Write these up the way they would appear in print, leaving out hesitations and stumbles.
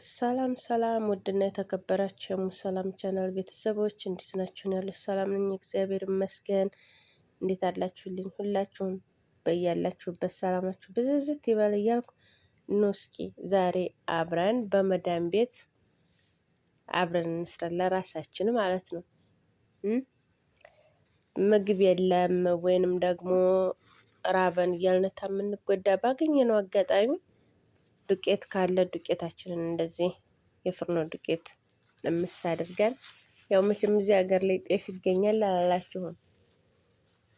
ሰላም ሰላም ውድና የተከበራችሁ የሙሰላም ቻናል ቤተሰቦች እንዴት ናችሁ? ያሉት ሰላም ነኝ፣ እግዚአብሔር ይመስገን። እንዴት አላችሁልኝ? ሁላችሁም በያላችሁበት ሰላማችሁ ብዝዝት ይበል እያልኩ ኑ እስኪ ዛሬ አብረን በመዳን ቤት አብረን እንስራ፣ ለራሳችን ማለት ነው። ምግብ የለም ወይንም ደግሞ ራበን እያልን የምንጎዳ ባገኘነው አጋጣሚ ዱቄት ካለ ዱቄታችንን እንደዚህ የፍርኖ ዱቄት ለምስ አድርገን ያው መቼም እዚህ ሀገር ላይ ጤፍ ይገኛል አላላችሁም።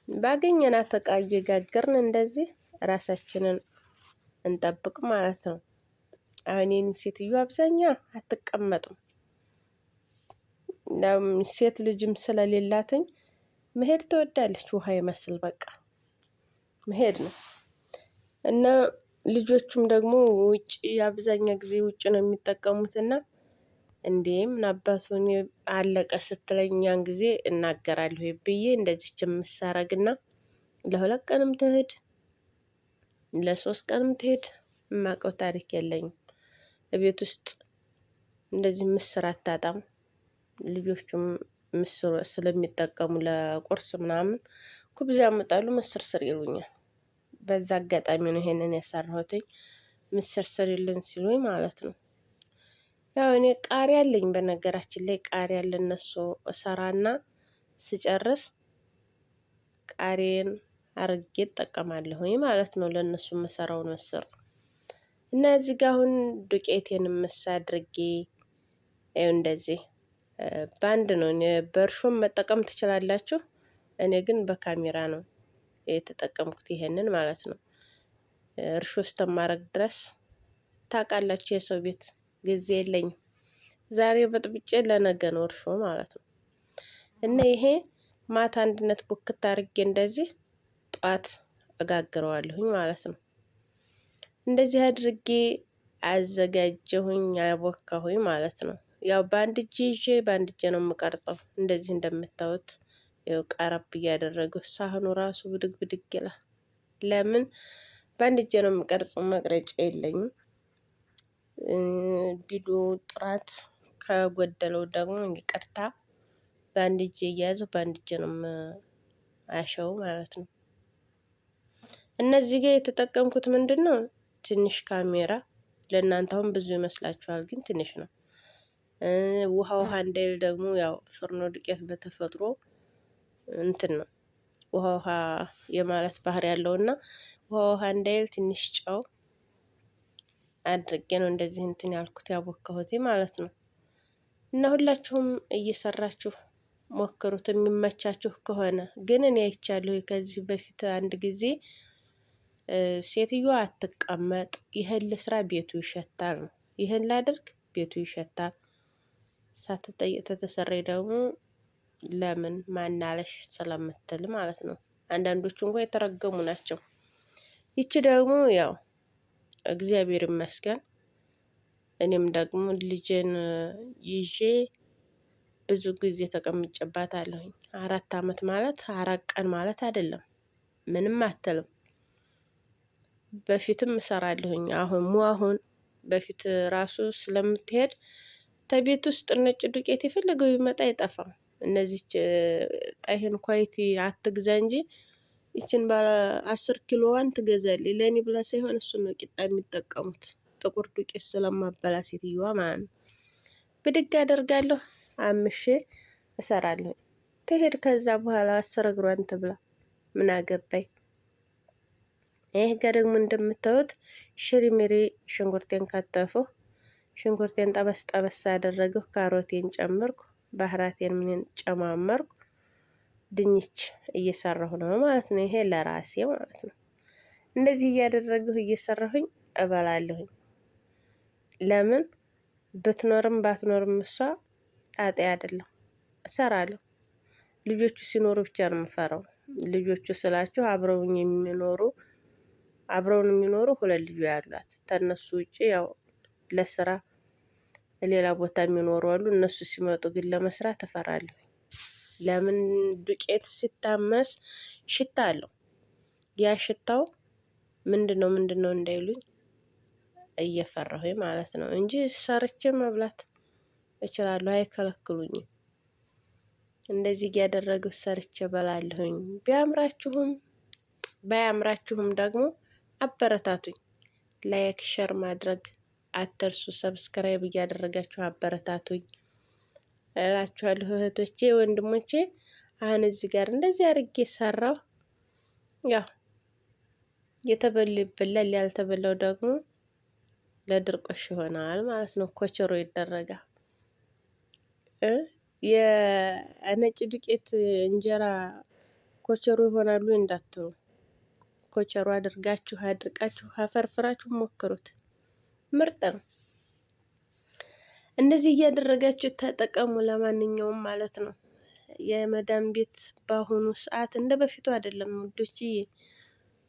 ባገኘናት እቃ እየጋገርን እንደዚህ ራሳችንን እንጠብቅ ማለት ነው። አሁን የኔ ሴትዮ አብዛኛው አትቀመጥም። ሴት ልጅም ስለሌላትኝ መሄድ ትወዳለች። ውሃ ይመስል በቃ መሄድ ነው እና ልጆቹም ደግሞ ውጭ አብዛኛው ጊዜ ውጭ ነው የሚጠቀሙትና እንዴ ምን አባቱን አለቀ ስትለኛን ጊዜ እናገራለሁ ብዬ እንደዚች የምሳረግና ለሁለት ቀንም ትሄድ ለሶስት ቀንም ትሄድ የማውቀው ታሪክ የለኝም። ቤት ውስጥ እንደዚህ ምስር አታጣም። ልጆቹም ምስር ስለሚጠቀሙ ለቁርስ ምናምን ኩብዝ ያመጣሉ፣ ምስር ስር ይሉኛል። በዛ አጋጣሚ ነው ይሄንን የሰራሁትኝ። ምስር ስሪልን ሲሉኝ ማለት ነው። ያው እኔ ቃሪያ አለኝ፣ በነገራችን ላይ ቃሪያ ለነሱ እሰራና ስጨርስ ቃሪያን አርጌ እጠቀማለሁኝ ማለት ነው። ለነሱ መሰራውን ምስር እና እዚህ ጋር አሁን ዱቄቴን ምስ አድርጌ እንደዚህ ባንድ ነው። በእርሾም መጠቀም ትችላላችሁ። እኔ ግን በካሜራ ነው የተጠቀምኩት ይሄንን ማለት ነው። እርሾ እስከማረግ ድረስ ታውቃላችሁ፣ የሰው ቤት ጊዜ የለኝም። ዛሬ በጥብጬ ለነገ ነው እርሾ ማለት ነው። እና ይሄ ማታ አንድነት ቡክት አድርጌ እንደዚህ ጧት እጋግረዋለሁኝ ማለት ነው። እንደዚህ አድርጌ አዘጋጀሁኝ፣ አቦካሁኝ ማለት ነው። ያው በአንድ እጄ ይዤ በአንድ እጄ ነው የምቀርጸው። እንደዚህ እንደምታዩት ያው ቀረብ እያደረገው ሳህኑ ራሱ ብድግ ብድግ ይላል። ለምን በአንድ እጄ ነው የምቀርጸው፣ መቅረጫ የለኝም። ቪዲዮ ጥራት ከጎደለው ደግሞ ይቅርታ። በአንድ እጄ እያያዘው በአንድ እጄ ነው አሸው ማለት ነው። እነዚህ ጋር የተጠቀምኩት ምንድነው ትንሽ ካሜራ፣ ለእናንተ አሁን ብዙ ይመስላችኋል፣ ግን ትንሽ ነው። ውሃ እንዳይል ደግሞ ያው ፍርኖ ዱቄት በተፈጥሮ እንትን ነው ውሃ የማለት ባህሪ ያለውና ውሃ እንዳይል ትንሽ ጨው አድርጌ ነው እንደዚህ እንትን ያልኩት ያቦካሁት ማለት ነው። እና ሁላችሁም እየሰራችሁ ሞክሩት የሚመቻችሁ ከሆነ። ግን እኔ አይቻለሁ ከዚህ በፊት አንድ ጊዜ ሴትዮዋ አትቀመጥ፣ ይሄን ልስራ ቤቱ ይሸታል ነው፣ ይሄን ላድርግ ቤቱ ይሸታል። ሳትጠይቅ ተተሰረይ ደግሞ ለምን ማናለሽ ስለምትል ማለት ነው። አንዳንዶቹ እንኳን የተረገሙ ናቸው። ይቺ ደግሞ ያው እግዚአብሔር ይመስገን እኔም ደግሞ ልጄን ይዤ ብዙ ጊዜ ተቀምጬባታለሁኝ። 4 አመት ማለት 4 ቀን ማለት አይደለም፣ ምንም አትልም። በፊትም እሰራለሁኝ። አሁን በፊት ራሱ ስለምትሄድ ተቤት ውስጥ ነጭ ዱቄት የፈለገው ቢመጣ አይጠፋም። እነዚህ ጣይን ኳይቲ አትግዛ እንጂ ይችን ባለ 10 ኪሎዋን ትገዛለች። ለኔ ብላ ሳይሆን እሱ ነው ቂጣ የሚጠቀሙት። ጥቁር ዱቄት ስለማበላ ሴትዮዋ ማለት ነው። ብድግ አደርጋለሁ፣ አምሼ እሰራለሁ። ትሄድ ከዛ በኋላ 10 እግሯን ትብላ፣ ምን አገባኝ። ይሄ ጋር ደግሞ እንደምታዩት ሽሪሚሪ ሽንኩርቴን ከተፈው፣ ሽንኩርቴን ጠበስ ጠበስ አደረገው፣ ካሮቴን ጨመርኩ፣ ባህራቴን ምን ጨማመርኩ፣ ድንች እየሰራሁ ነው ማለት ነው። ይሄ ለራሴ ማለት ነው። እንደዚህ እያደረግሁ እየሰራሁኝ እበላለሁኝ። ለምን ብትኖርም ባትኖርም እሷ ጣጣ አይደለም፣ እሰራለሁ። ልጆቹ ሲኖሩ ብቻ ነው የምፈራው። ልጆቹ ስላችሁ አብረውኝ የሚኖሩ አብረውን የሚኖሩ 2 ልጅ ያሏት፣ ተነሱ ውጪ ያው ለስራ ሌላ ቦታ የሚኖሩ አሉ። እነሱ ሲመጡ ግን ለመስራት እፈራለሁ። ለምን ዱቄት ሲታመስ ሽታ አለው። ያ ሽታው ምንድነው እንዳይሉኝ እየፈራሁኝ ማለት ነው እንጂ ሰርቼ መብላት እችላለሁ፣ አይከለክሉኝም። እንደዚህ እያደረጉ ሰርቼ በላለሁኝ። ቢያምራችሁም ባያምራችሁም ደግሞ አበረታቱኝ። ላይክ ሸር ማድረግ አትርሱ። ሰብስክራይብ እያደረጋችሁ አበረታቱኝ እላችኋለሁ እህቶቼ ወንድሞቼ። አሁን እዚህ ጋር እንደዚህ አድርጌ ሰራሁ። ያው የተበሉ ይበላል፣ ያልተበላው ደግሞ ለድርቆሽ ይሆናል ማለት ነው። ኮቸሮ ይደረጋል። የነጭ ዱቄት እንጀራ ኮቸሮ ይሆናሉ እንዳትሉ፣ ኮቸሮ አድርጋችሁ አድርቃችሁ አፈርፍራችሁ ሞክሩት። ምርጥ ነው። እንደዚህ እያደረጋችሁ ተጠቀሙ። ለማንኛውም ማለት ነው የመዳም ቤት በአሁኑ ሰዓት እንደ በፊቱ አይደለም ውዶች።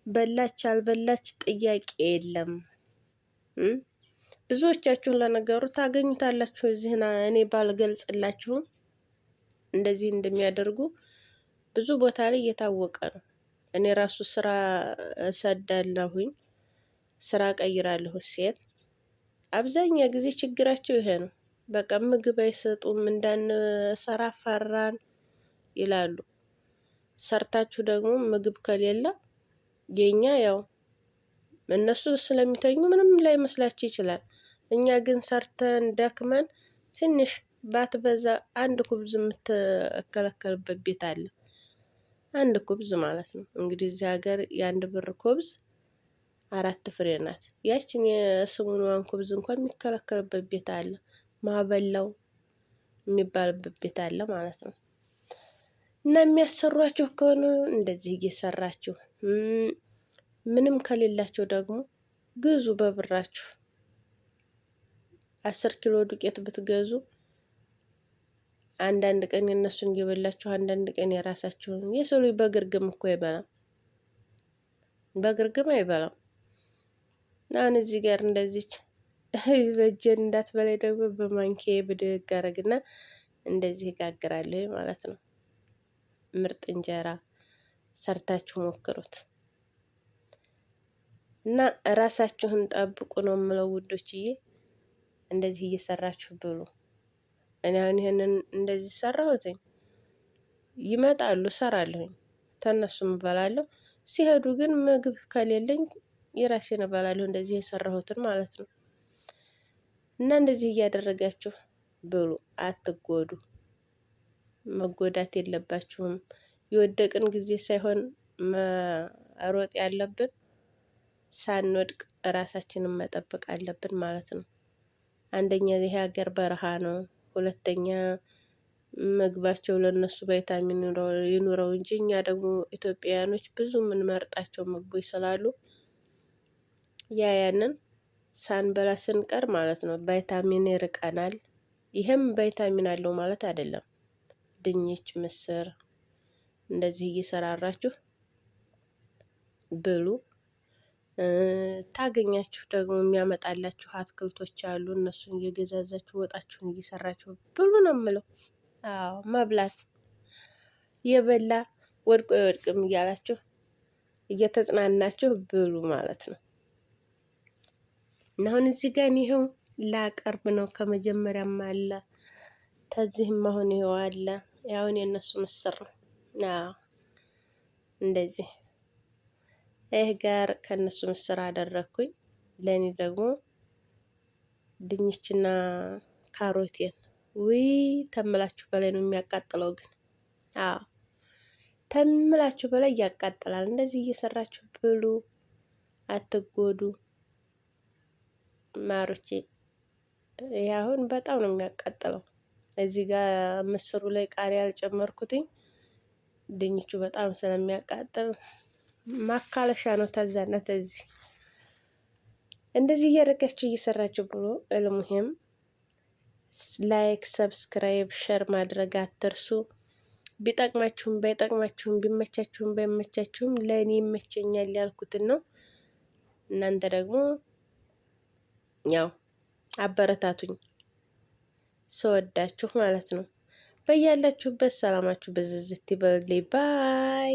በላች አልበላች ጥያቄ የለም። ብዙዎቻችሁን ለነገሩ ታገኙታላችሁ። እዚህና እኔ ባልገልጽላችሁም እንደዚህ እንደሚያደርጉ ብዙ ቦታ ላይ እየታወቀ ነው። እኔ ራሱ ስራ እሰዳለሁኝ፣ ስራ ቀይራለሁ። ሴት አብዛኛ ጊዜ ችግራቸው ይሄ ነው። በቃ ምግብ አይሰጡም፣ እንዳንሰራ ፈራን ይላሉ። ሰርታችሁ ደግሞ ምግብ ከሌለ የኛ ያው እነሱ ስለሚተኙ ምንም ላይ መስላችሁ ይችላል። እኛ ግን ሰርተን ደክመን ትንሽ ባትበዛ አንድ ኩብዝ የምትከለከልበት ቤት አለ። አንድ ኩብዝ ማለት ነው እንግዲህ እዚህ ሀገር የአንድ ብር ኩብዝ 4 ፍሬ ናት። ያችን የስሙንዋን ኩብዝ እንኳን የሚከለከልበት ቤት አለ። ማበላው የሚባልበት ቤት አለ ማለት ነው። እና የሚያሰሯችሁ ከሆነ እንደዚህ እየሰራችሁ፣ ምንም ከሌላቸው ደግሞ ግዙ በብራችሁ። 10 ኪሎ ዱቄት ብትገዙ አንዳንድ ቀን የነሱን እየበላችሁ አንዳንድ ቀን የራሳችሁን። የሰው ልጅ በግርግም እኮ አይበላም፣ በግርግም አይበላም። አሁን እዚህ ጋር እንደዚች በእጄን እንዳትበላይ ደግሞ በማንኪያ ብድግ አደርግና እንደዚህ እጋግራለሁ ማለት ነው። ምርጥ እንጀራ ሰርታችሁ ሞክሩት እና ራሳችሁን ጠብቁ ነው የምለው ውዶችዬ። እንደዚህ እየሰራችሁ ብሉ። እኔ አሁን ይሄንን እንደዚህ ሰራሁትኝ፣ ይመጣሉ እሰራለሁኝ፣ ተነሱም እበላለሁ። ሲሄዱ ግን ምግብ ከሌለኝ የራሴን እበላለሁ፣ እንደዚህ የሰራሁትን ማለት ነው። እና እንደዚህ እያደረጋችሁ ብሉ፣ አትጎዱ። መጎዳት የለባችሁም። የወደቅን ጊዜ ሳይሆን መሮጥ ያለብን ሳንወድቅ ራሳችንን መጠበቅ አለብን ማለት ነው። አንደኛ ይሄ ሀገር በረሃ ነው። ሁለተኛ ምግባቸው ለነሱ ቫይታሚን ይኑረው እንጂ እኛ ደግሞ ኢትዮጵያውያኖች ብዙ የምንመርጣቸው ምግቦች ስላሉ ያንን ሳንበላ ስንቀር ማለት ነው ቫይታሚን ይርቀናል። ይሄም ቫይታሚን አለው ማለት አይደለም። ድንች፣ ምስር እንደዚህ እየሰራራችሁ ብሉ። ታገኛችሁ ደግሞ የሚያመጣላችሁ አትክልቶች አሉ። እነሱን እየገዛዛችሁ ወጣችሁን እየሰራችሁ ብሉ ነው የምለው። አዎ መብላት የበላ ወድቆ አይወድቅም እያላችሁ እየተጽናናችሁ ብሉ ማለት ነው። እና አሁን እዚህ ጋር ይኸው ላቀርብ ነው። ከመጀመሪያም አለ ከዚህም አሁን ይኸው አለ። ያውን የእነሱ ምስር ነው። አዎ እንደዚህ ይህ ጋር ከእነሱ ምስር አደረግኩኝ። ለእኔ ደግሞ ድንችና ካሮቴን ውይ ተምላችሁ በላይ ነው የሚያቃጥለው ግን። አዎ ተምላችሁ በላይ ያቃጥላል። እንደዚህ እየሰራችሁ ብሉ፣ አትጎዱ ማሮቼ። ይሄ አሁን በጣም ነው የሚያቃጥለው። እዚህ ጋር ምስሩ ላይ ቃሪያ አልጨመርኩትኝ። ድንቹ በጣም ስለሚያቃጥል ማካለሻ ነው። ተዛና ተዚህ እንደዚህ እያደረጋችሁ እየሰራችሁ ብሎ እልሙሄም ላይክ፣ ሰብስክራይብ፣ ሸር ማድረግ አትርሱ። ቢጠቅማችሁም ባይጠቅማችሁም ቢመቻችሁም ባይመቻችሁም ለእኔ ይመቸኛል ያልኩትን ነው። እናንተ ደግሞ ያው አበረታቱኝ ስወዳችሁ ማለት ነው። በያላችሁበት ሰላማችሁ በዝዝት ይበልልኝ። ባይ